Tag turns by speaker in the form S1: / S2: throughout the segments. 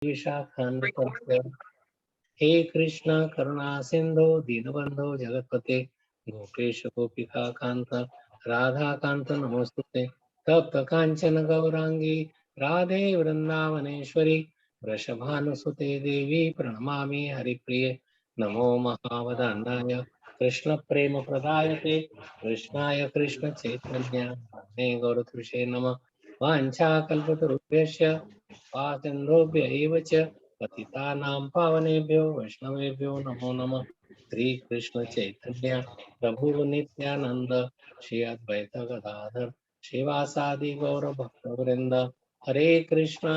S1: विशाखान्वितस्य हे कृष्ण करुणा सिंधु दीनबंधो जगतपते गोपेश गोपिका कांत राधा कांत नमोस्तुते तप्त कांचन गौरांगी राधे वृंदावनेश्वरी वृषभानुसुते देवी प्रणमामि हरिप्रिये नमो महावदन्नाय कृष्ण प्रेम प्रदायते कृष्णाय कृष्ण चैतन्य गौरतुषे नमः वाञ्छाकल्पतरुभ्यश्च पाचन्द्रोभ्य एव च पतितानां पावनेभ्यो वैष्णवेभ्यो नमो नमः श्री कृष्ण चैतन्य प्रभु नित्यानंद श्री अद्वैत गदाधर श्रीवासादि गौर भक्तवृंद हरे कृष्णा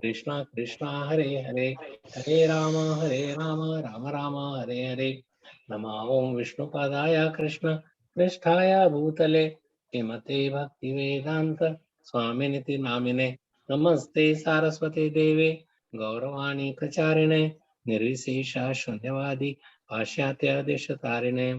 S1: कृष्णा कृष्णा हरे हरे हरे राम राम राम हरे हरे नमः ओं विष्णुपादाय कृष्ण पृष्ठाय भूतले श्रीमते भक्ति वेदांत स्वामिनिति नामिने नमस्ते सारस्वती देवे गौरवाणी प्रचारिणे निर्विशेषा शून्यवादी पाश्चात्य देशतारिणे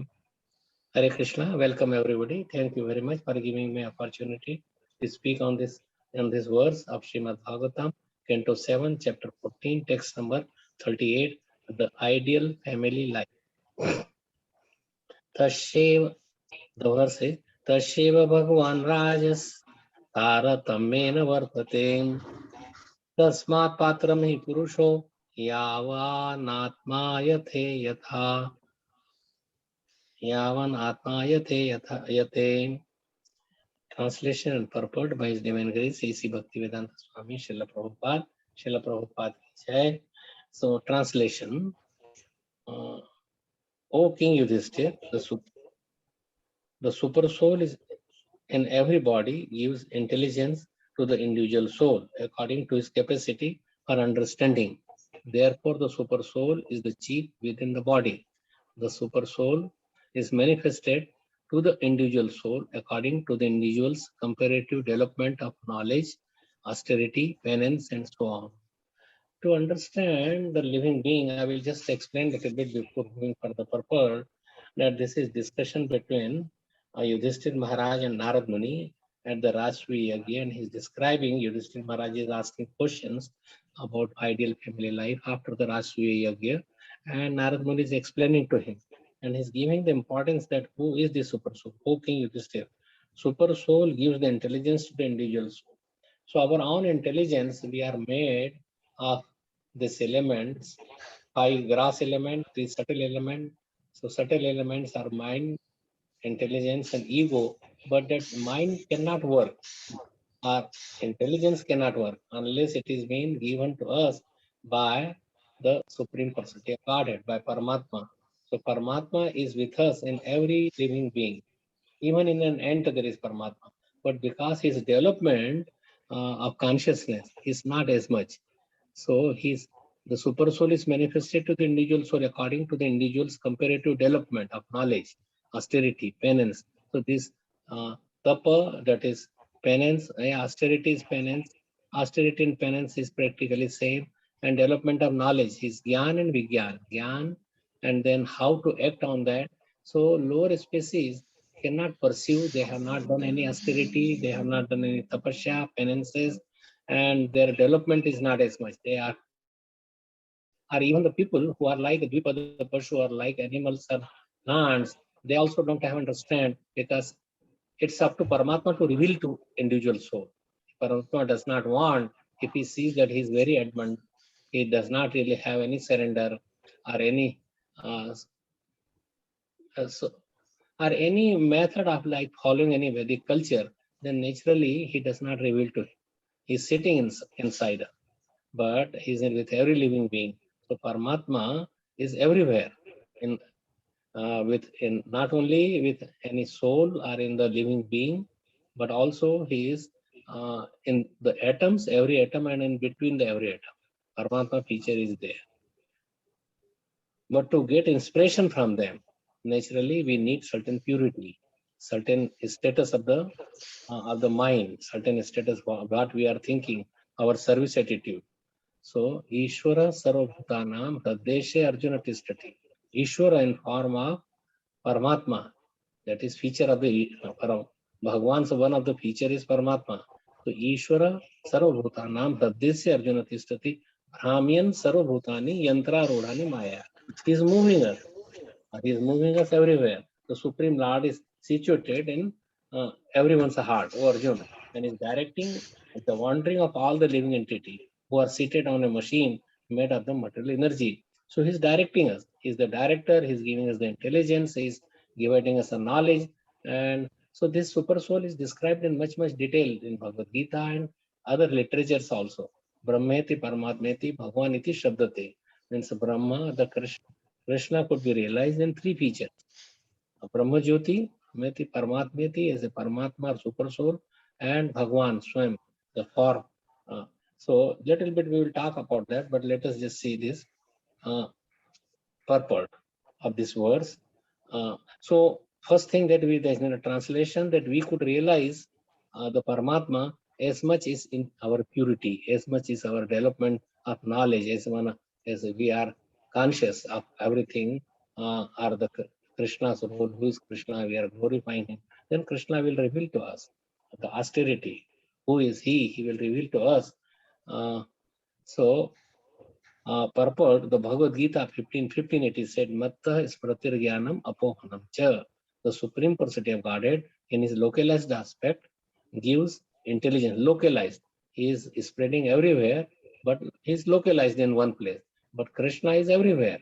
S1: Hare Krishna. Welcome everybody. Thank you very much for giving me opportunity to speak on this verse of Srimad Bhagavatam, Canto 7, Chapter 14, text number 38, the ideal family life. Tashev, the verse is Tasheva Bhagavan Rajas तारतम्येन वर्तते तस्मात् पात्रं हि पुरुषो यावानात्मा यथे यथा यावान आत्मा यथे यथा यते. Translation and purport by His Divine Grace A.C. Bhaktivedanta Swami Srila Prabhupada ki jai. So translation, O King Yudhishthir, the super soul is in every body gives intelligence to the individual soul according to his capacity for understanding. Therefore, the super soul is the chief within the body. The super soul is manifested to the individual soul according to the individual's comparative development of knowledge, austerity, penance, and so on. To understand the living being, I will just explain a little bit before going for the purport that this is discussion between Yudhishthir Maharaj and Narad Muni at the Rajsuya Yagya, and he's describing Yudhishthir Maharaj is asking questions about ideal family life after the Rajsuya Yagya, and Narad Muni is explaining to him, and he's giving the importance that who is the super soul, who King Yudhishthir. Super soul gives the intelligence to the individual soul. So our own intelligence, we are made of these elements, 5 gross elements, 3 subtle elements. So subtle elements are mind, intelligence, and ego, but that mind cannot work. Our intelligence cannot work unless it is being given to us by the Supreme Personality of Godhead, by Paramatma. So Paramatma is with us in every living being. Even in an ant there is Paramatma. But because his development of consciousness is not as much, so the super soul is manifested to the individual soul according to the individual's comparative development of knowledge, austerity, penance. So this tapa, that is penance, austerity is penance, austerity and penance is practically same, and development of knowledge is gyan and vigyan, gyan, and then how to act on that. So lower species cannot pursue, they have not done any austerity, they have not done any tapasya, penances, and their development is not as much. They are even the people who are like Dvipada Pashu or like animals or plants, they also don't have understand because it's up to Paramatma to reveal to individual soul. Paramatma does not want, if he sees that he is very adamant, he does not really have any surrender or any uh, so, or any method of like following any Vedic culture, then naturally he does not reveal to him. He's sitting inside, but he's in with every living being. So Paramatma is everywhere, in not only with any soul or in the living being, but also he is in the atoms, every atom, and in between the every atom. Paramatma feature is there. But to get inspiration from them, naturally we need certain purity, certain status of the mind, certain status of what we are thinking, our service attitude. So Ishvara Sarvabhutanam Hrideshe Arjuna Tishtati. Ishvara in form of Paramatma, that is feature of the Bhagwan's one of the feature is Paramatma. So Ishvara Sarvabhutanam Hridayasya Arjuna Tishtati Brahmyan Sarvabhutani Yantra Rodhani Maya. He is moving us. He is moving us everywhere. The Supreme Lord is situated in everyone's heart, O Arjuna, and is directing the wandering of all the living entity who are seated on a machine made of the material energy. So he is directing us. He is the director. He is giving us the intelligence. He is giving us the knowledge. And so this super soul is described in much detail in Bhagavad Gita and other literatures also. Brahmeti Paramatmeti Bhagwaniti Shabdate means Brahma, the Krishna could be realized in three features. Brahma Jyoti, Meti Paramatmeti as a Paramatma or super soul, and Bhagwan Swam, the form. So little bit we will talk about that, but let us just see this purport of this verse. So first thing that there's in a translation that we could realize the Paramatma as much is in our purity, as much is our development of knowledge, as we are conscious of everything, are the Krishna's role, who is Krishna, we are glorifying him, then Krishna will reveal to us the austerity. Who is he will reveal to us. So purport, the Bhagavad Gita 15:15, it is said, Matta Smritir Jnanam Apohanam Cha. The Supreme Personality of Godhead, in his localized aspect, gives intelligence. Localized. He is spreading everywhere, but he is localized in one place. But Krishna is everywhere.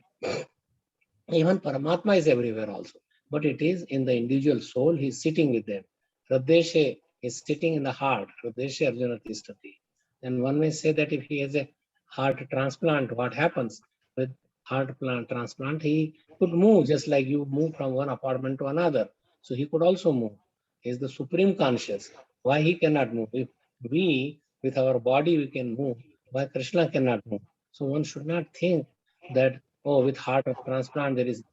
S1: Even Paramatma is everywhere also. But it is in the individual soul, he is sitting with them. Hrideshe is sitting in the heart. Hrideshe Arjuna Tishtati. And one may say that if he has a heart transplant, what happens with heart transplant? He could move just like you move from one apartment to another. So he could also move. He is the supreme conscious. Why he cannot move? If we, with our body, we can move, why Krishna cannot move? So one should not think that, oh, with heart transplant, there is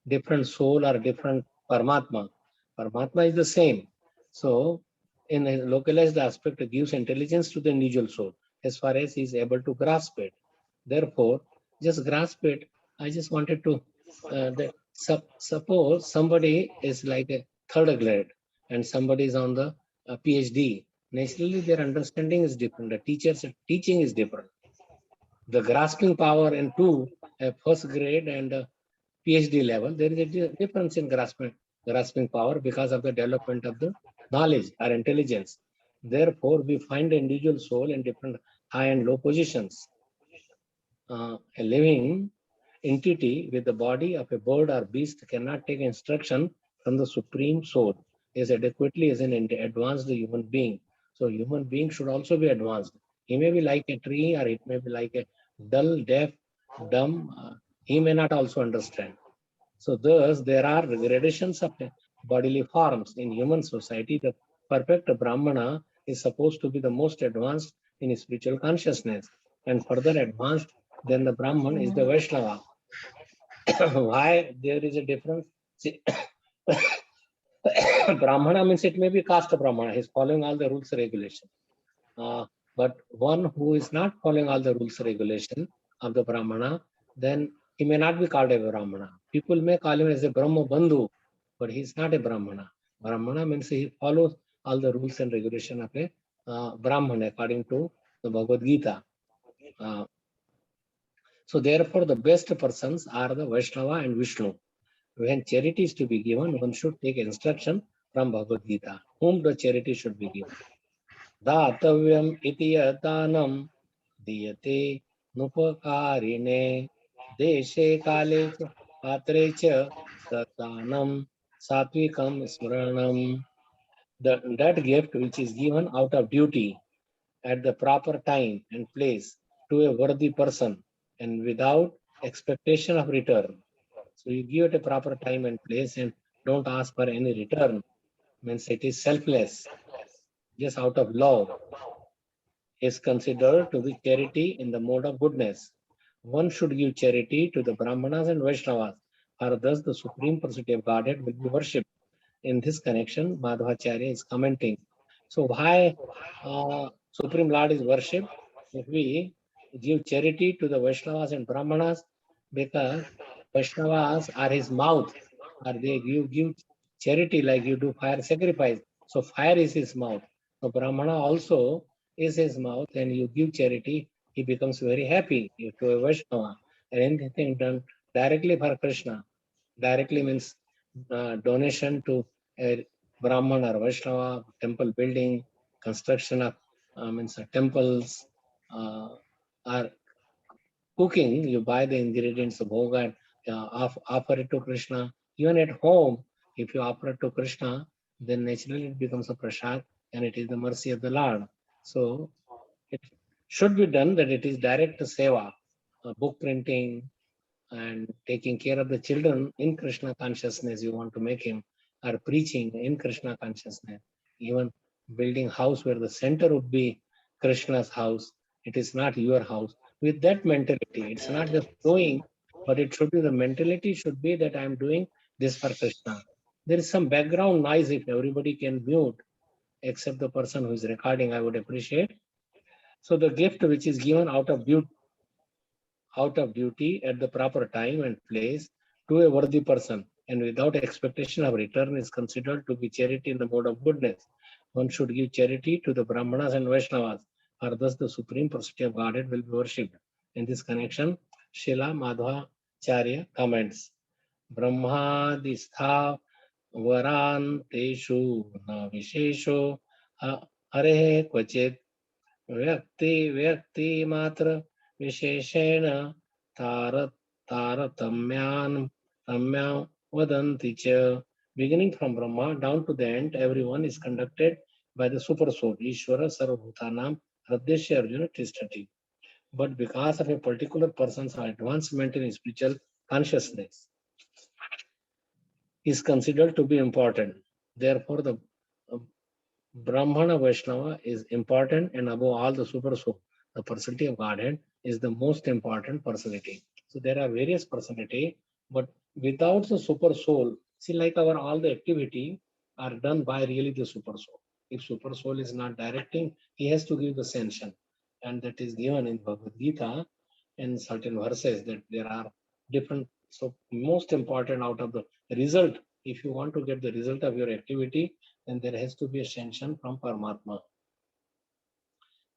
S1: different soul or different Paramatma. Paramatma is the same. So in a localized aspect, it gives intelligence to the individual soul as far as he is able to grasp it. Therefore, just grasp it. I just wanted to, suppose somebody is like a third grade and somebody is on the PhD. Naturally, their understanding is different. The teacher's teaching is different. The grasping power in two, first grade and PhD level, there is a difference in grasping power because of the development of the knowledge or intelligence. Therefore, we find the individual soul in different high and low positions. A living entity with the body of a bird or beast cannot take instruction from the supreme soul as adequately as an advanced human being. So human being should also be advanced. He may be like a tree or it may be like a dull, deaf, dumb. He may not also understand. So thus there are gradations of bodily forms in human society. The perfect Brahmana is supposed to be the most advanced in spiritual consciousness, and further advanced than the Brahman is the Vaishnava. Why there is a difference? See, Brahmana means it may be caste Brahmana. He is following all the rules and regulations. But one who is not following all the rules and regulations of the Brahmana, then he may not be called a Brahmana. People may call him as a Brahma Bandhu, but he is not a Brahmana. Brahmana means he follows all the rules and regulations of a Brahman according to the Bhagavad Gita. So therefore, the best persons are the Vaishnava and Vishnu. When charity is to be given, one should take instruction from Bhagavad Gita, whom the charity should be given. Datavyam iti yatanam diyate nupakarine deshe kale cha patre cha datanam satvikam smaranam. That gift which is given out of duty at the proper time and place to a worthy person and without expectation of return. So you give it a proper time and place and don't ask for any return. Means it is selfless, just out of love, is considered to be charity in the mode of goodness. One should give charity to the Brahmanas and Vaishnavas, for thus the Supreme Personality of Godhead will be worshipped. In this connection, Madhvacharya is commenting. So why Supreme Lord is worshipped? If we give charity to the Vaishnavas and Brahmanas, because Vaishnavas are his mouth, or they give charity like you do fire sacrifice. So fire is his mouth. So Brahmana also is his mouth, and you give charity, he becomes very happy. If to a Vaishnava, and anything done directly for Krishna, directly means donation to a Brahman or Vaishnava, temple building, construction of means temples, or cooking, you buy the ingredients of bhoga and offer it to Krishna. Even at home, if you offer it to Krishna, then naturally it becomes a prasad and it is the mercy of the Lord. So it should be done that it is direct seva, book printing and taking care of the children in Krishna consciousness. You want to make him, or preaching in Krishna consciousness, even building house where the center would be Krishna's house. It is not your house. With that mentality, it's not just doing, but it should be the mentality should be that I'm doing this for Krishna. There is some background noise. If everybody can mute, except the person who is recording, I would appreciate. So the gift which is given out of duty at the proper time and place to a worthy person and without expectation of return is considered to be charity in the mode of goodness. One should give charity to the Brahmanas and Vaishnavas, or thus the supreme personality of Godhead will be worshipped. In this connection, Srila Madhvacharya comments, Brahmadistha varan teshu na vishesho hare kvachit व्यक्ति मात्र विशेषेण तारतम्यान तम्यां वदन्ति च. Beginning from Brahma down to the end, everyone is conducted by the super soul, Ishvara Sarvabhutanam Hridayasya Arjuna Tishtati. But because of a particular person's advancement in spiritual consciousness is considered to be important. Therefore, the Brahmana Vaishnava is important, and above all the super soul, the personality of Godhead is the most important personality. So there are various personality, but without the super soul, see, like our all the activity are done by really the super soul. If super soul is not directing, he has to give the sanction, and that is given in Bhagavad Gita in certain verses that there are different. So most important out of the result, if you want to get the result of your activity, then there has to be a sanction from Paramatma.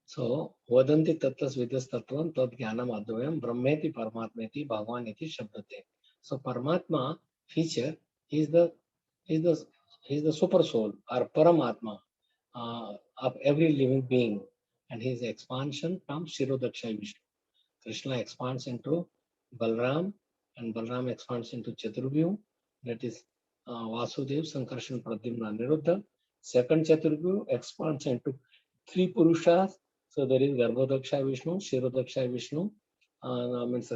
S1: So, Vadanti Tattas Vidas Tattvam Tad Jnanam Advayam Brahmeti Paramatmeti Bhagavaniti Shabdate. So, Paramatma feature is the super soul or Paramatma of every living being, and his expansion from Shirodaksha Vishnu. Krishna expands into Balram, and Balram expands into Chaturbhu, that is Vasudev, Sankarshan, Pradyumna, Niruddha. Second Chaturbhu expands into three Purushas. So there is Garbhodaksha Vishnu, Shirodaksha Vishnu, means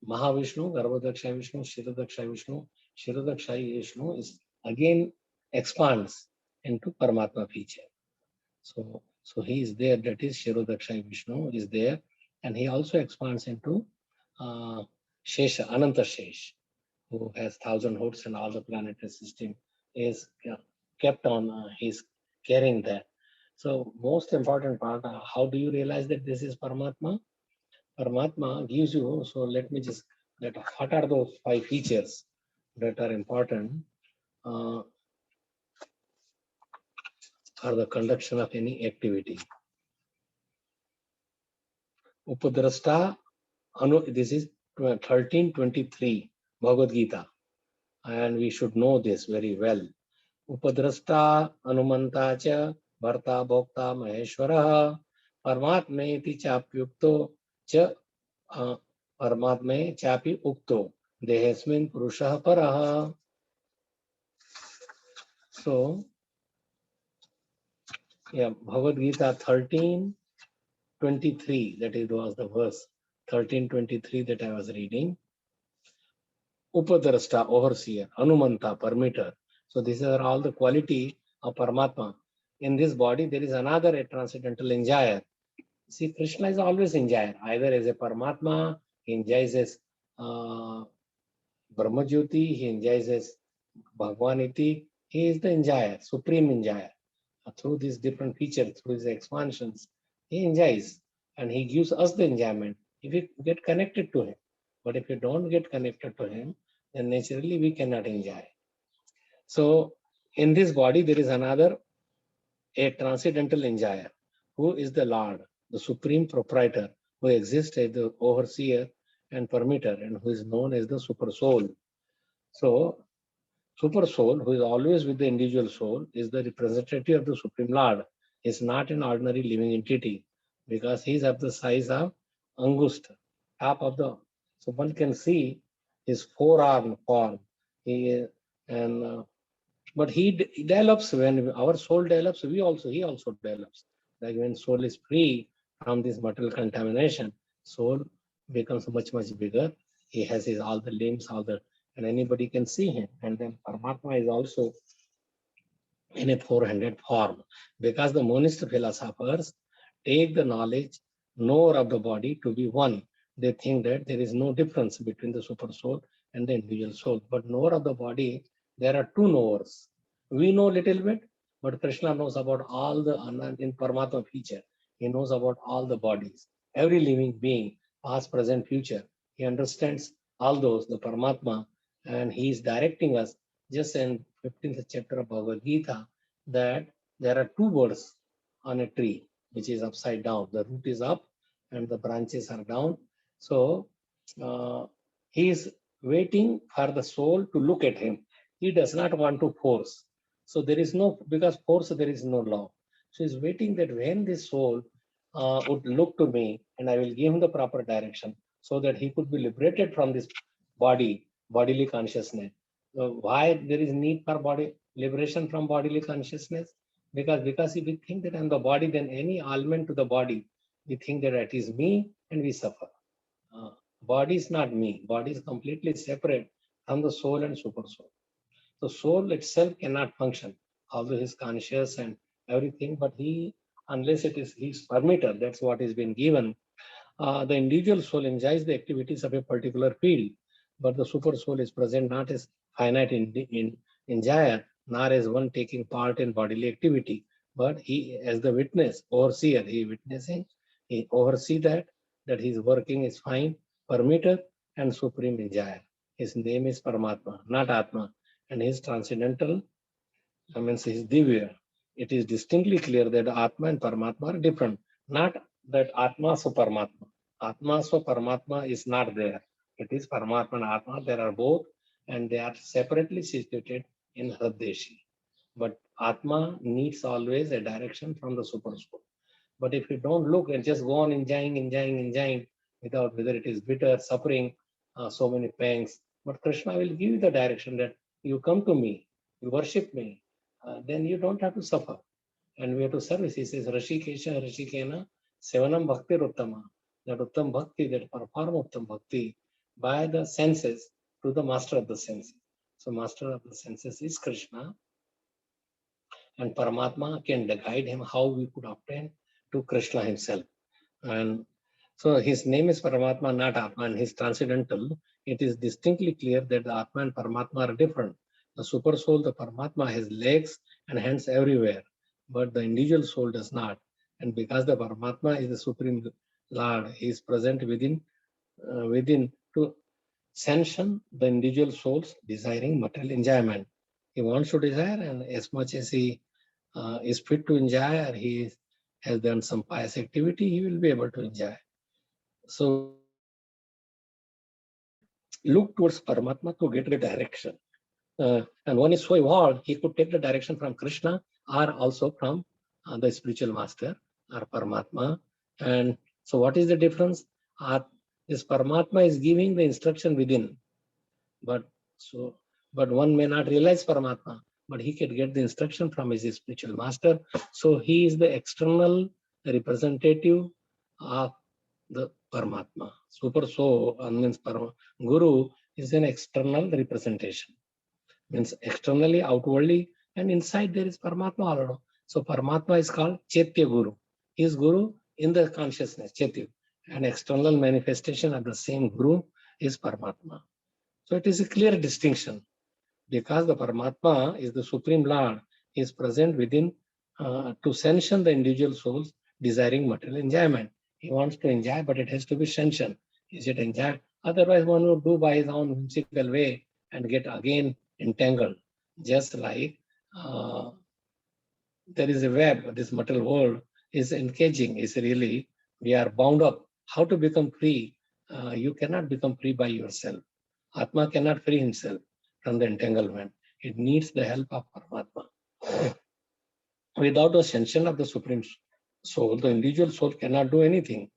S1: Mahavishnu, Garbhodaksha Vishnu, Shirodaksha Vishnu. Shirodaksha Vishnu is again expands into Paramatma feature. So he is there, that is Shirodaksha Vishnu is there, and he also expands into Shesha, Ananta Shesh, who has 1,000 hoods and all the planetary system is kept on, he's carrying that. So most important part, how do you realize that this is Paramatma? Paramatma gives you, so let me just, what are those 5 features that are important for the conduction of any activity? Upadrasta, this is 1323 Bhagavad Gita, and we should know this very well. Upadrasta Anumanta cha Bharta Bhokta Maheshwara Paramatmeti Chapyukto cha Paramatme Chapi Ukto Dehesmin Purusha Paraha. So, yeah, Bhagavad Gita 13:23, that is was the verse 13:23 that I was reading. Upadrasta, overseer, Anumanta, permitter. So these are all the quality of Paramatma. In this body, there is another a transcendental enjoyer. See, Krishna is always enjoyer, either as a Paramatma, he enjoys as Brahmajyoti, he enjoys as Bhagwaniti. He is the enjoyer, supreme enjoyer. Through these different features, through his expansions, he enjoys and he gives us the enjoyment if we get connected to him. But if you don't get connected to him, then naturally we cannot enjoy. So in this body, there is another a transcendental enjoyer, who is the Lord, the supreme proprietor, who exists as the overseer and permitter, and who is known as the super soul. So, super soul, who is always with the individual soul, is the representative of the Supreme Lord. He is not an ordinary living entity because he is of the size of Angust, top of the. So one can see his forearm form. He and but he develops when our soul develops. He also develops. Like when soul is free from this material contamination, soul becomes much bigger. He has his all the limbs, all the and anybody can see him. And then Paramatma is also in a 400 form because the monist philosophers take the knowledge, knower of the body to be one. They think that there is no difference between the super soul and the individual soul. But knower of the body, there are two knowers. We know little bit, but Krishna knows about all the in Paramatma feature. He knows about all the bodies, every living being, past, present, future. He understands all those, the Paramatma, and he is directing us just in 15th chapter of Bhagavad Gita that there are two birds on a tree which is upside down. The root is up and the branches are down. So he is waiting for the soul to look at him. He does not want to force. So there is no, because force there is no law. So he's waiting that when this soul would look to me and I will give him the proper direction so that he could be liberated from this bodily consciousness. Why there is need for body liberation from bodily consciousness? Because if we think that I'm the body, then any ailment to the body, we think that it is me and we suffer. Body is not me. Body is completely separate from the soul and super soul. The soul itself cannot function, although he's conscious and everything, but unless it is his permitter, that's what is been given. The individual soul enjoys the activities of a particular field, but the super soul is present not as finite enjoyer, nor as one taking part in bodily activity, but he as the witness, overseer, he witnessing, he oversee that his working is fine, permitter and supreme enjoyer. His name is Paramatma, not Atma, and his transcendental, means his divya. It is distinctly clear that Atma and Paramatma are different, not that Atma so Paramatma. Atma so Paramatma is not there. It is Paramatma and Atma. There are both, and they are separately situated in Hridayeshi. But Atma needs always a direction from the super soul. But if you don't look and just go on enjoying, without whether it is bitter, suffering, so many pangs, but Krishna will give you the direction that you come to me, you worship me, then you don't have to suffer. And we have to service. He says, Rashikesha, Rashikena, Sevanam Bhakti Uttama. That Uttam Bhakti, that perform Uttam Bhakti by the senses to the master of the senses. So master of the senses is Krishna. And Paramatma can guide him how we could obtain to Krishna himself. And so his name is Paramatma, not Atma, and he's transcendental. It is distinctly clear that the Atma and Paramatma are different. The super soul, the Paramatma, has legs and hands everywhere, but the individual soul does not. And because the Paramatma is the supreme Lord, he is present within to sanction the individual soul's desiring material enjoyment. He wants to desire, and as much as he is fit to enjoy, or he has done some pious activity, he will be able to enjoy. So look towards Paramatma to get the direction. And one is so evolved, he could take the direction from Krishna or also from the spiritual master or Paramatma. And so what is the difference? This Paramatma is giving the instruction within, but one may not realize Paramatma, but he can get the instruction from his spiritual master. So he is the external representative of the Paramatma. Super soul means Guru is an external representation. Means externally, outwardly, and inside there is Paramatma already. So Paramatma is called Chaitya Guru. He is Guru in the consciousness, Chaitya. An external manifestation of the same Guru is Paramatma. So it is a clear distinction. Because the Paramatma is the Supreme Lord, he is present within to sanction the individual souls desiring material enjoyment. He wants to enjoy, but it has to be sanctioned. Is it enjoyed? Otherwise, one would do by his own whimsical way and get again entangled. Just like there is a web, this material world is engaging, is really, we are bound up. How to become free? You cannot become free by yourself. Atma cannot free himself from the entanglement. It needs the help of Paramatma. Without the sanction of the Supreme Soul, the individual soul cannot do anything.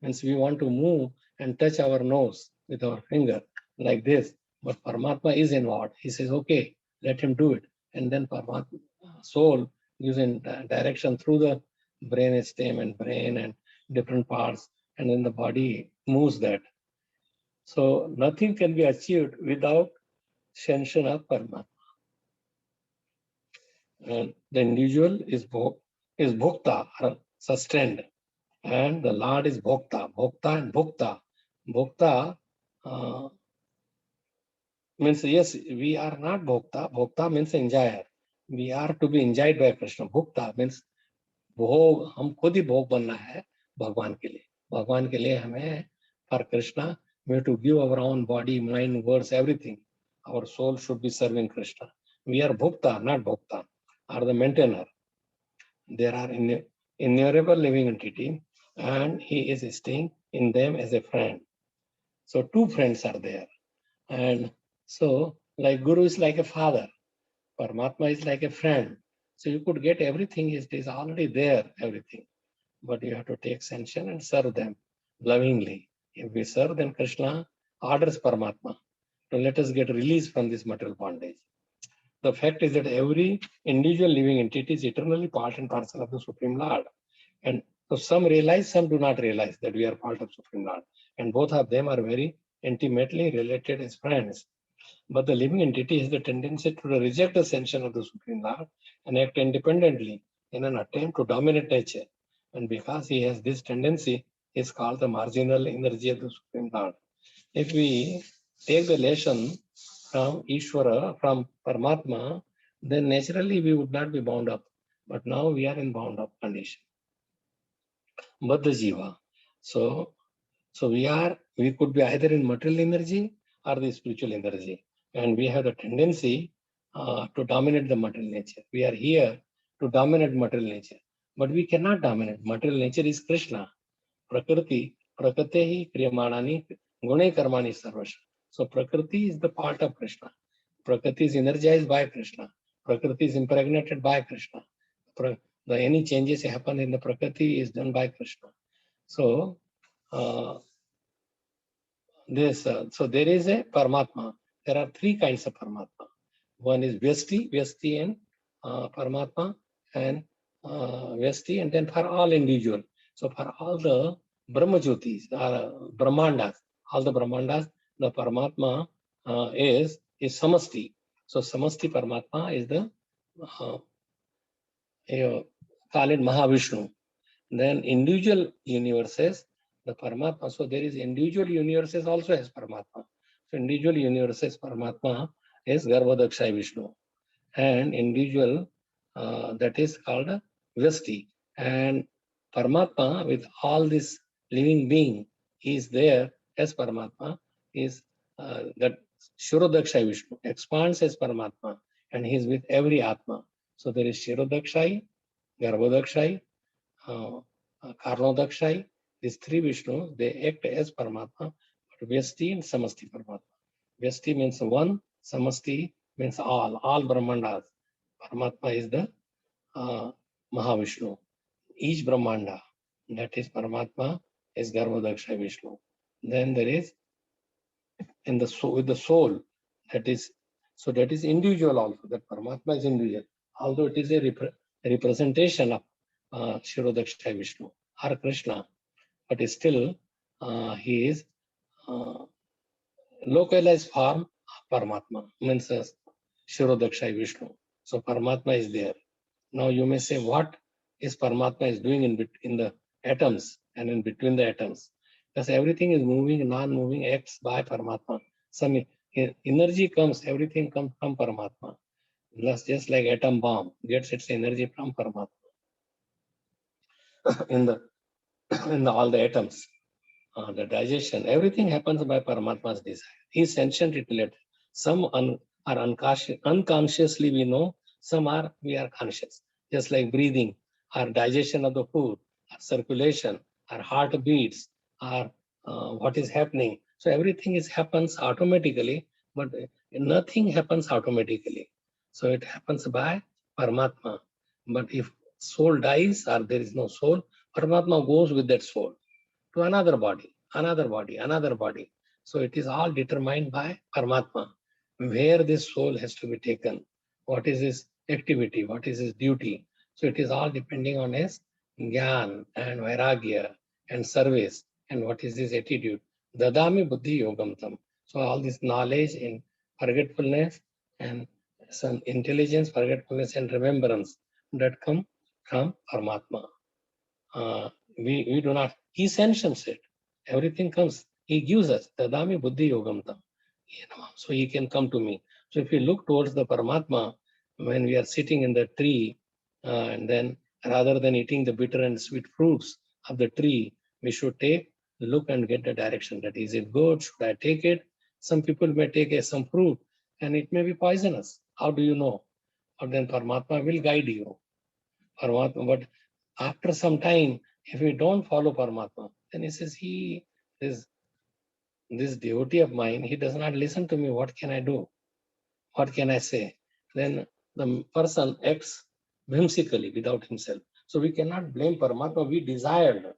S1: Means we want to move and touch our nose with our finger like this, but Paramatma is involved. He says, okay, let him do it. And then Paramatma, soul gives in direction through the brain stem and brain and different parts, and then the body moves that. So nothing can be achieved without sanction of Paramatma. And the individual is bhokta, or sustained, and the Lord is bhokta, bhokta and bhokta. Bhokta means, yes, we are not bhokta. Bhokta means enjoyer. We are to be enjoyed by Krishna. Bhokta means भोग, हम खुद ही भोग बनना है भगवान के लिए. भगवान के लिए हमें, for Krishna, we have to give our own body, mind, words, everything. Our soul should be serving Krishna. We are bhokta, not bhokta, are the maintainer. There are innumerable living entity, and he is staying in them as a friend. So two friends are there. And so, like Guru is like a father, Paramatma is like a friend. So you could get everything, it is already there, everything. But you have to take sanction and serve them lovingly. If we serve, then Krishna orders Paramatma to let us get released from this material bondage. The fact is that every individual living entity is eternally part and parcel of the Supreme Lord. And so some realize, some do not realize that we are part of Supreme Lord. And both of them are very intimately related as friends. But the living entity has the tendency to reject the sanction of the Supreme Lord and act independently in an attempt to dominate nature. And because he has this tendency, he is called the marginal energy of the Supreme Lord. If we take the lesson from Ishvara, from Paramatma, then naturally we would not be bound up. But now we are in bound up condition. Baddha Jiva. So we could be either in material energy or the spiritual energy. And we have the tendency to dominate the material nature. We are here to dominate material nature. But we cannot dominate. Material nature is Krishna. Prakriti, Prakritehi Kriyamanani Gune Karmani Sarvasha. So Prakriti is the part of Krishna. Prakriti is energized by Krishna. Prakriti is impregnated by Krishna. Any changes happen in the Prakriti is done by Krishna. So so there is a Paramatma. There are three kinds of Paramatma. One is Vyasti and Paramatma, and Vyasti, and then for all individual. So for all the Brahmajyotis, Brahmandas, all the Brahmandas, the Paramatma is Samasti. So Samasti Paramatma is the call it Mahavishnu. Then individual universes, the Paramatma. So there is individual universes also as Paramatma. So individual universes Paramatma is Garbhodakshay Vishnu, and individual that is called Vyasti. And Paramatma with all this living being is there as Paramatma, is that Shirodakshay Vishnu expands as Paramatma, and he is with every Atma. So there is Shirodakshay, Garbhodakshay, Karnodakshay, these three Vishnus, they act as Paramatma, but Vyasti and Samasti Paramatma. Vyasti means one, Samasti means all Brahmandas. Paramatma is the Mahavishnu. Each Brahmanda, that is Paramatma, is Garbhodakshay Vishnu. Then there is in the soul, with the soul, that is individual also, that Paramatma is individual, although it is a representation of Shirodakshay Vishnu or Krishna, but still he is localized form of Paramatma, means Shirodakshay Vishnu. So Paramatma is there. Now you may say, what is Paramatma is doing in the atoms and in between the atoms? Because everything is moving, non-moving acts by Paramatma. Some energy comes, everything comes from Paramatma. Just like atom bomb gets its energy from Paramatma. in all the atoms, the digestion, everything happens by Paramatma's desire. He is sentient intellect. Some are unconsciously we know, some we are conscious. just like breathing, our digestion of the food, our circulation, our heart beats, our what is happening. So everything happens automatically, but nothing happens automatically. So it happens by Paramatma. But if soul dies or there is no soul, Paramatma goes with that soul to another body, another body, another body. So it is all determined by Paramatma, where this soul has to be taken, what is his activity, what is his duty. So it is all depending on his Gyan and Vairagya and service and what is his attitude. Dadami Buddhi Yogam Tam. So all this knowledge in forgetfulness and some intelligence, forgetfulness and remembrance that come from Paramatma. We do not, he sanctions it. Everything comes, he gives us. Dadami Buddhi Yogam Tam. So he can come to me. So if we look towards the Paramatma, when we are sitting in the tree, and then rather than eating the bitter and sweet fruits of the tree, we should look and get the direction. That is it good? Should I take it? Some people may take some fruit and it may be poisonous. How do you know? But then Paramatma will guide you. Paramatma, but after some time, if we don't follow Paramatma, then he says, this devotee of mine, he does not listen to me. What can I do? What can I say? Then the person acts whimsically without himself. So we cannot blame Paramatma. We desired,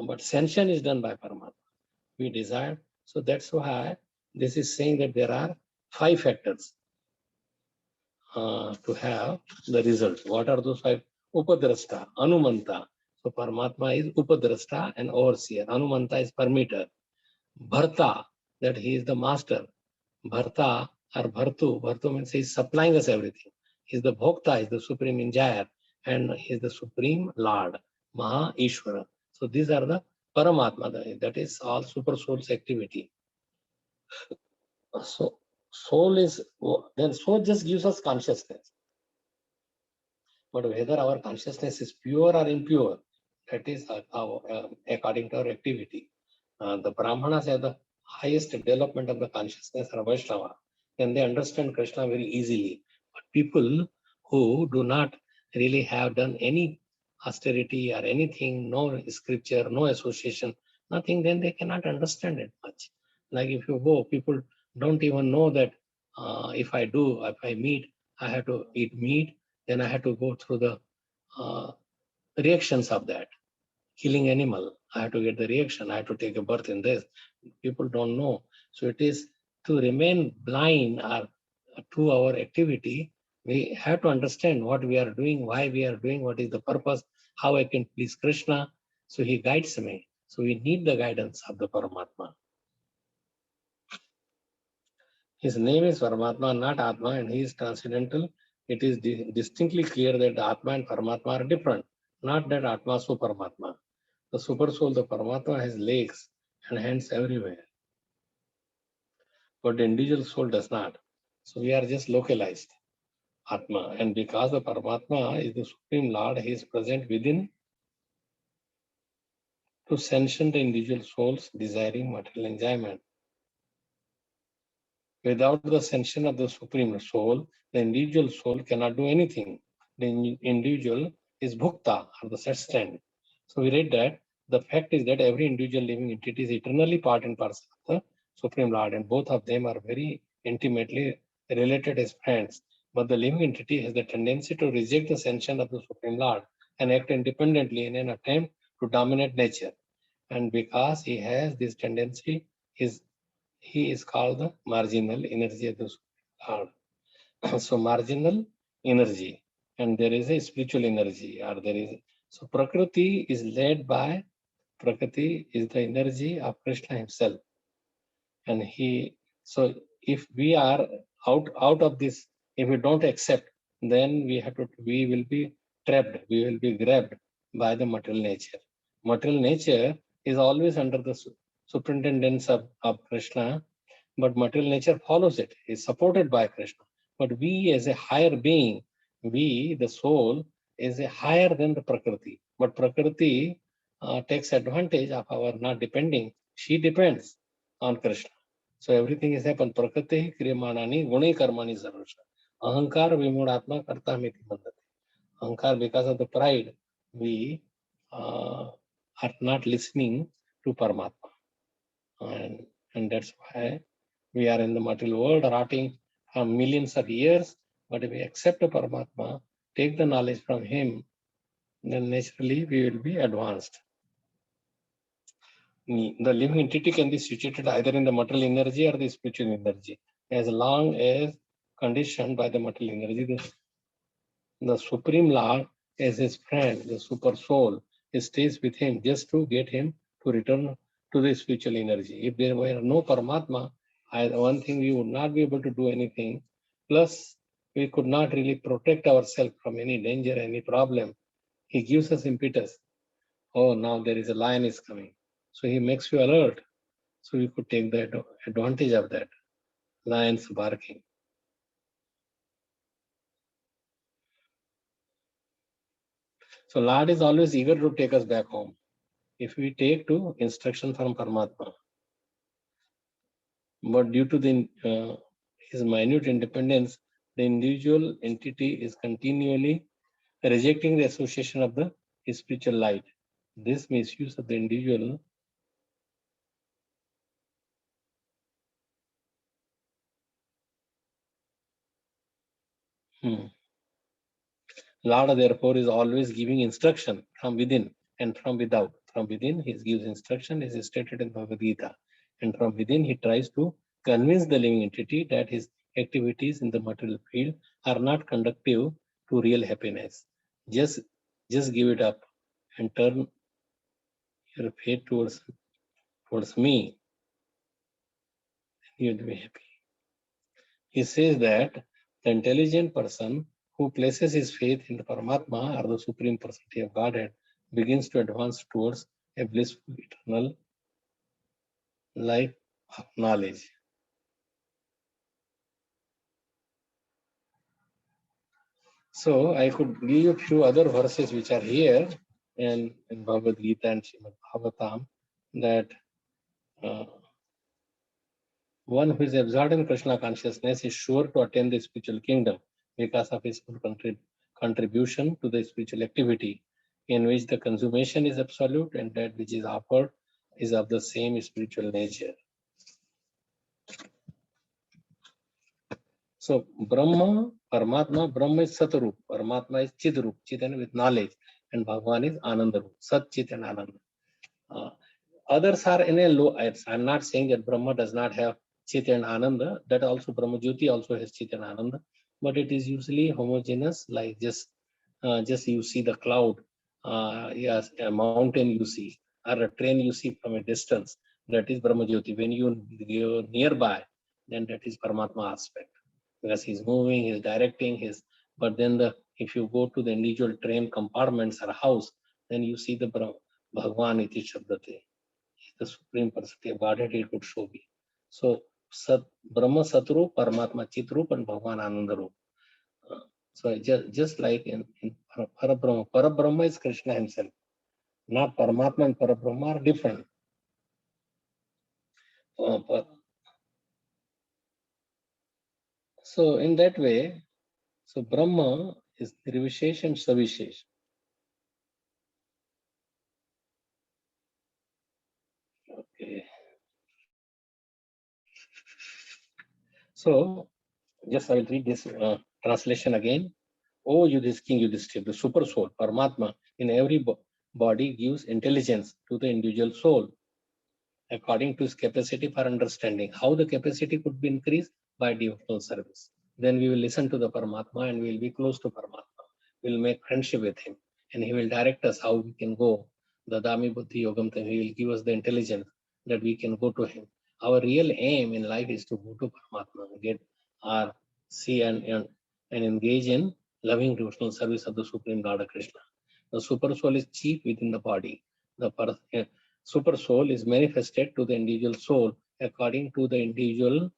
S1: but sanction is done by Paramatma. We desired. So that's why this is saying that there are 5 factors to have the result. What are those 5? Upadrashta, Anumanta. So Paramatma is Upadrashta and overseer. Anumanta is permitter. Bharta, that he is the master. Bharta or Bhartu. Bhartu means he is supplying us everything. He is the Bhokta, he is the supreme enjoyer, and he is the supreme Lord, Maha Ishvara. So these are the Paramatma, that is all super soul's activity. So soul is, then soul just gives us consciousness. But whether our consciousness is pure or impure, that is according to our activity. The Brahmanas have the highest development of the consciousness or Vaishnava, then they understand Krishna very easily. But people who do not really have done any austerity or anything, no scripture, no association, nothing, then they cannot understand it much. Like if you go, people don't even know that if I meet, I have to eat meat, then I have to go through the reactions of that. Killing animal, I have to get the reaction, I have to take a birth in this. People don't know. So it is to remain blind or to our activity, we have to understand what we are doing, why we are doing, what is the purpose, how I can please Krishna. So he guides me. So we need the guidance of the Paramatma. His name is Paramatma, not Atma, and he is transcendental. It is distinctly clear that the Atma and Paramatma are different, not that Atma is Paramatma. The super soul, the Paramatma, has legs and hands everywhere, but the individual soul does not. So we are just localized Atma, and because the Paramatma is the Supreme Lord, he is present within to sanction the individual souls desiring material enjoyment. Without the sanction of the Supreme Soul, the individual soul cannot do anything. The individual is bhukta, or the set stand. So we read that the fact is that every individual living entity is eternally part and parcel of the Supreme Lord, and both of them are very intimately related as friends. But the living entity has the tendency to reject the sanction of the Supreme Lord and act independently in an attempt to dominate nature. And because he has this tendency, he is called the marginal energy of the Lord. So marginal energy, and there is a spiritual energy, or there is. So Prakriti is led by, Prakriti is the energy of Krishna himself. And so if we are out of this, if we don't accept, then we will be trapped, we will be grabbed by the material nature. Material nature is always under the superintendence of Krishna, but material nature follows it, is supported by Krishna. But we as a higher being, we, the soul, is a higher than the Prakriti. But Prakriti takes advantage of our not depending. She depends on Krishna. So everything is happened. Prakriti kriyamanani guni karmani sarvasha. Ahankar vimudatma karta miti bandhati. Ahankar, because of the pride, we are not listening to Paramatma. And that's why we are in the material world rotting for millions of years. But if we accept a Paramatma, take the knowledge from him, then naturally we will be advanced. The living entity can be situated either in the material energy or the spiritual energy. As long as conditioned by the material energy, the Supreme Lord as his friend, the super soul, stays with him just to get him to return to the spiritual energy. If there were no Paramatma, one thing we would not be able to do anything. Plus, we could not really protect ourselves from any danger, any problem. He gives us impetus. Oh, now there is a lion is coming. So he makes you alert. So we could take the advantage of that. Lions barking. So Lord is always eager to take us back home if we take to instruction from Paramatma. But due to his minute independence, the individual entity is continually rejecting the association of the spiritual light. This misuse of the individual Lord, therefore, is always giving instruction from within and from without. From within, he gives instruction, is stated in Bhagavad Gita. And from within, he tries to convince the living entity that his activities in the material field are not conductive to real happiness. Just give it up and turn your fate towards me. You'll be happy. He says that the intelligent person who places his faith in the Paramatma or the Supreme Personality of Godhead begins to advance towards a blissful eternal life of knowledge. So I could give you a few other verses which are here in Bhagavad Gita and Srimad Bhagavatam that one who is absorbed in Krishna consciousness is sure to attain the spiritual kingdom because of his full contribution to the spiritual activity, in which the consummation is absolute and that which is offered is of the same spiritual nature. So Brahma, Paramatma, Brahma is Satarup, Paramatma is Chidrup, Chidana with knowledge, and Bhagavan is Anandarup, Sat Chit and Ananda. Others are in a low, I'm not saying that Brahma does not have Chit and Ananda, that also Brahma Jyoti also has Chit and Ananda, but it is usually homogeneous, like just you see the cloud, yes, a mountain you see, or a train you see from a distance, that is Brahma Jyoti. When you're nearby, then that is Paramatma aspect, because he's moving, he's directing, but then if you go to the individual train compartments or house, then you see the Bhagwan iti Shabdate. The Supreme Personality of Godhead, it could show be. So Brahma Satrup, Paramatma Chitrup, and Bhagwan Anandarup. So just like in Parabrahma, Parabrahma is Krishna himself. Not Paramatma and Parabrahma are different. So in that way, so Brahma is Nirvishesh and Savishesh. Okay. So just I will read this translation again. Oh, King Yudhishthira, the super soul, Paramatma, in every body gives intelligence to the individual soul according to his capacity for understanding. How the capacity could be increased? By devotional service. Then we will listen to the Paramatma and we will be close to Paramatma. We will make friendship with him and he will direct us how we can go. The Dadami Buddhi Yogam, he will give us the intelligence that we can go to him. Our real aim in life is to go to Paramatma, get our see and engage in loving devotional service of the Supreme Lord Krishna. The super soul is chief within the body. The super soul is manifested to the individual soul according to the individual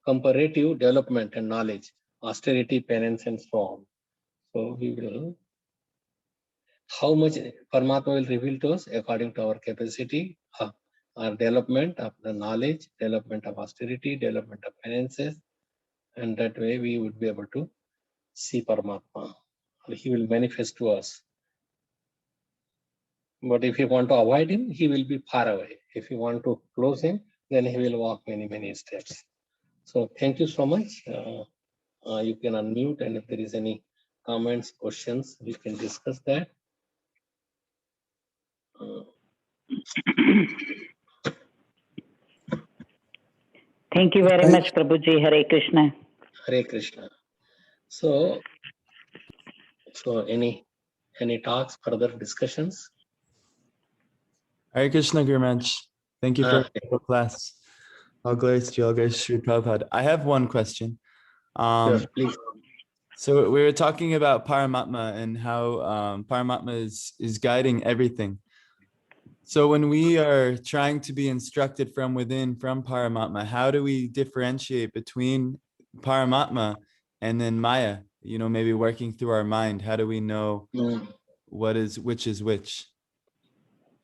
S1: comparative development and knowledge, austerity, penance, and so on. So we will, how much Paramatma will reveal to us according to our capacity, our development of the knowledge, development of austerity, development of penances, and that way we would be able to see Paramatma. He will manifest to us. But if you want to avoid him, he will be far away. If you want to close him, then he will walk many, many steps. So thank you so much. You can unmute, and if there is any comments, questions, we can discuss that.
S2: Thank you very much, Prabhuji. Hare Krishna.
S1: Hare Krishna. So any talks, further discussions?
S3: Hare Krishna, Guru Maharaj. Thank you for a wonderful class. All glories to all glories to Sri Prabhupada. I have one question.
S1: Yes, please.
S3: So we were talking about Paramatma and how Paramatma is guiding everything. So when we are trying to be instructed from within, from Paramatma, how do we differentiate between Paramatma and then Maya? You know, maybe working through our mind, how do we know which is which?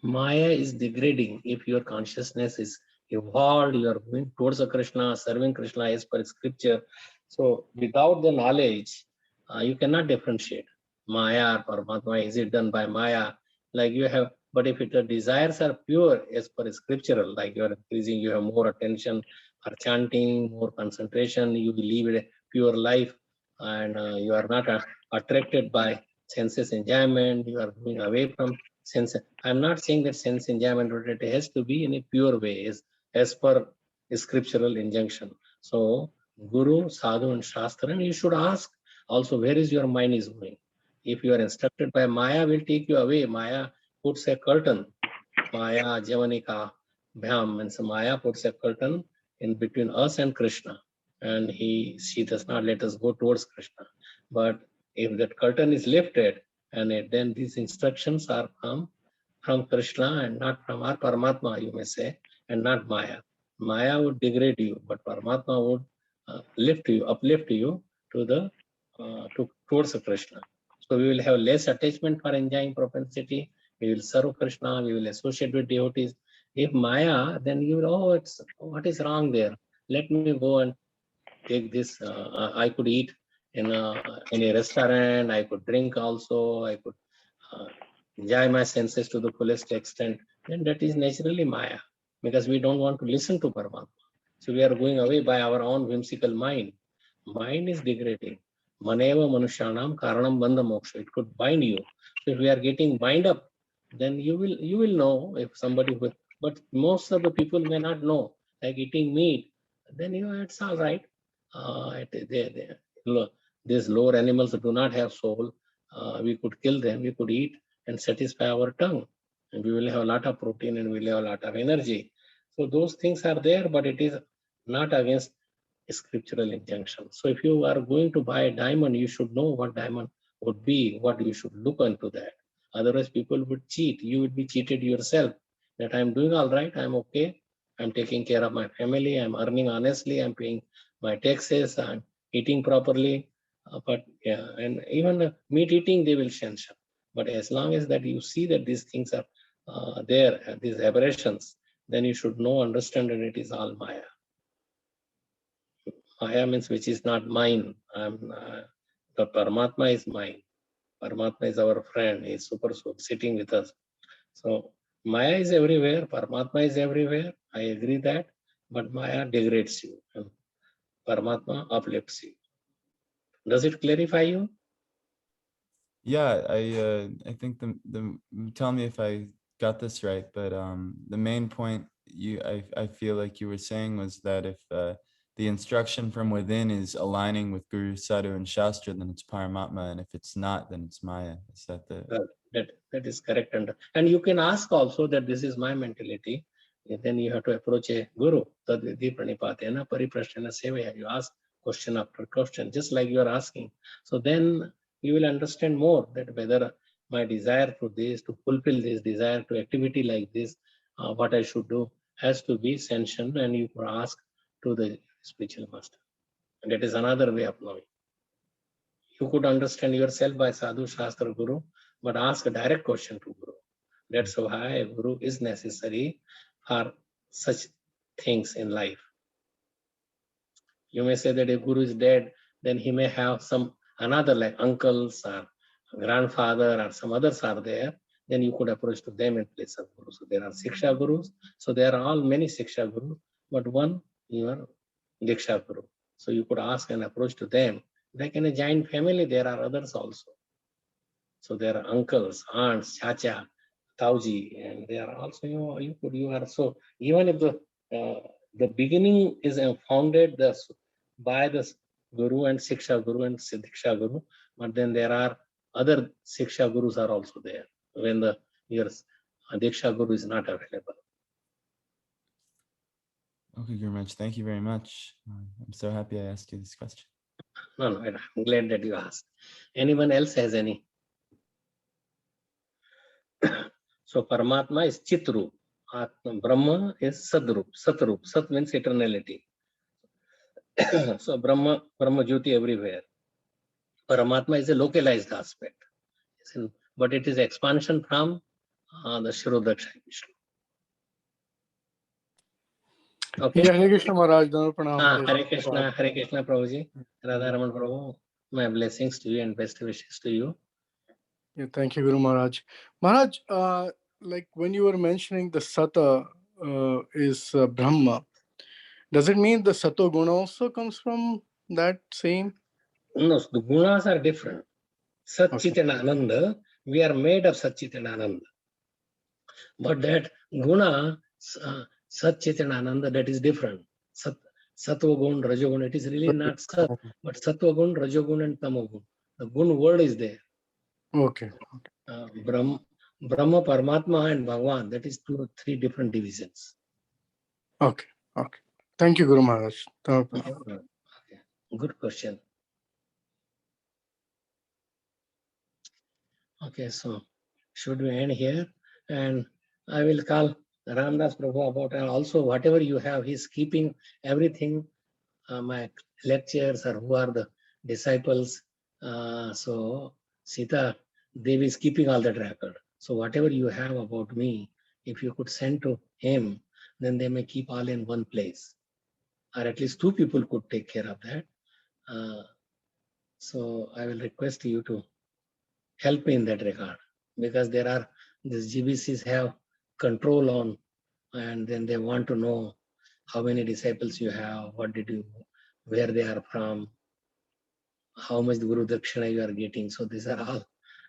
S1: Maya is degrading. If your consciousness is evolved, you are going towards a Krishna, serving Krishna as per scripture. So without the knowledge, you cannot differentiate Maya or Paramatma. Is it done by Maya? Like you have, but if the desires are pure as per scriptural, like you are increasing, you have more attention or chanting, more concentration, you will live a pure life, and you are not attracted by senses enjoyment, you are moving away from sense. I'm not saying that sense enjoyment, but it has to be in a pure way, as per scriptural injunction. So Guru, Sadhu, and Shastra, and you should ask also where is your mind is going. If you are instructed by Maya, will take you away. Maya puts a curtain. Maya Javanika Bhyam, means Maya puts a curtain in between us and Krishna, and she does not let us go towards Krishna. But if that curtain is lifted, and then these instructions are from Krishna and not from our Paramatma, you may say, and not Maya. Maya would degrade you, but Paramatma would uplift you to the towards Krishna. So we will have less attachment for enjoying propensity. We will serve Krishna. We will associate with devotees. If Maya, then you will, it's what is wrong there? Let me go and take this. I could eat in a restaurant. I could drink also. I could enjoy my senses to the fullest extent. Then that is naturally Maya, because we don't want to listen to Paramatma. So we are going away by our own whimsical mind. Mind is degrading. Maneva Manushyanam Karanam Bandha Moksha. It could bind you. So if we are getting bind up, then you will know if somebody will, but most of the people may not know. Like eating meat, then it's all right. These lower animals do not have soul. We could kill them, we could eat and satisfy our tongue. And we will have a lot of protein and we will have a lot of energy. So those things are there, but it is not against scriptural injunction. So if you are going to buy a diamond, you should know what diamond would be, what you should look into that. Otherwise, people would cheat. You would be cheated yourself. That I'm doing all right, I'm okay, I'm taking care of my family, I'm earning honestly, I'm paying my taxes, I'm eating properly. But yeah, and even meat eating, they will sanction. But as long as that you see that these things are there, these aberrations, then you should know, understand that it is all Maya. Maya means which is not mine. The Paramatma is mine. Paramatma is our friend. He is super soul sitting with us. So Maya is everywhere. Paramatma is everywhere. I agree that. But Maya degrades you. And Paramatma uplifts you. Does it clarify you?
S3: Yeah, I think the tell me if I got this right, but the main point I feel like you were saying was that if the instruction from within is aligning with Guru, Sadhu, and Shastra, then it's Paramatma, and if it's not, then it's Maya. Is that the
S1: that is correct. And you can ask also that this is my mentality. And then you have to approach a guru. Tadvidi pranipatena pariprasthena sevaya. You ask question after question, just like you are asking. So then you will understand more that whether my desire for this, to fulfill this desire to activity like this, what I should do, has to be sanctioned, and you could ask to the spiritual master. And that is another way of knowing. You could understand yourself by Sadhu, Shastra, Guru, but ask a direct question to Guru. That's why a Guru is necessary for such things in life. You may say that if Guru is dead, then he may have some another like uncles or grandfather or some others are there, then you could approach to them in place of Guru. So there are Siksha Gurus. So there are all many Siksha Gurus, but one your Diksha Guru. So you could ask and approach to them. Like in a giant family, there are others also. So there are uncles, aunts, chacha, tauji, and they are also you are so even if the beginning is founded by the Guru and Siksha Guru and Diksha Guru, but then there are other Siksha Gurus are also there when your Diksha Guru is not available.
S3: Okay, Guru Maharaj, thank you very much. I'm so happy I asked you this question.
S1: No, I'm glad that you asked. Anyone else has any? So Paramatma is Chitru. Brahma is Sadrup. Satrup. Sat means eternality. So Brahma Jyoti everywhere. Paramatma is a localized aspect. But it is expansion from the Shirodaksha Vishnu. Okay.
S4: Yeah, Hare Krishna Maharaj, Dana Pranam.
S1: Hare Krishna Prabhuji. Radha Raman Prabhu. My blessings to you and best wishes to you.
S4: Yeah, thank you, Guru Maharaj. Maharaj, like when you were mentioning the Sata is Brahma, does it mean the Sato Guna also comes from that same?
S1: No, the gunas are different. Sat Chit and Ananda, we are made of Sat Chit and Ananda. But that guna, Sat Chit and Ananda, that is different. Sattva gun, Rajogun, it is really not Sat, but Sattva gun, Rajogun and Tamogun. The gun word is there.
S4: Okay.
S1: Brahma, Paramatma and Bhagwan, that is 2 or 3 different divisions.
S4: Okay. Thank you, Guru Maharaj. Dana Pranam.
S1: Okay. Good question. Okay, so should we end here? And I will call Ramdas Prabhu about, and also whatever you have, he's keeping everything, my lectures or who are the disciples. So Sita Devi is keeping all that record. So whatever you have about me, if you could send to him, then they may keep all in one place. Or at least 2 people could take care of that. So I will request you to help me in that regard, because there are these GBCs have control on, and then they want to know how many disciples you have, what did you, where they are from, how much Guru Dakshina you are getting. So these are all,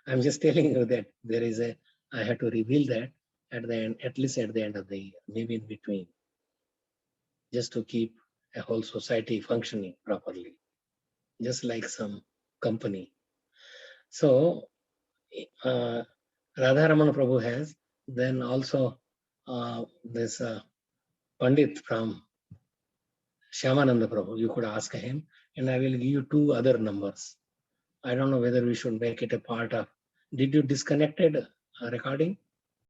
S1: I'm just telling you that there is I have to reveal that at the end, at least at the end of the year, maybe in between, just to keep a whole society functioning properly, just like some company. So Radharamana Prabhu has, then also this Pandit from Shyamananda Prabhu, you could ask him, and I will give you 2 other numbers. I don't know whether we should make it a part of, did you disconnected recording?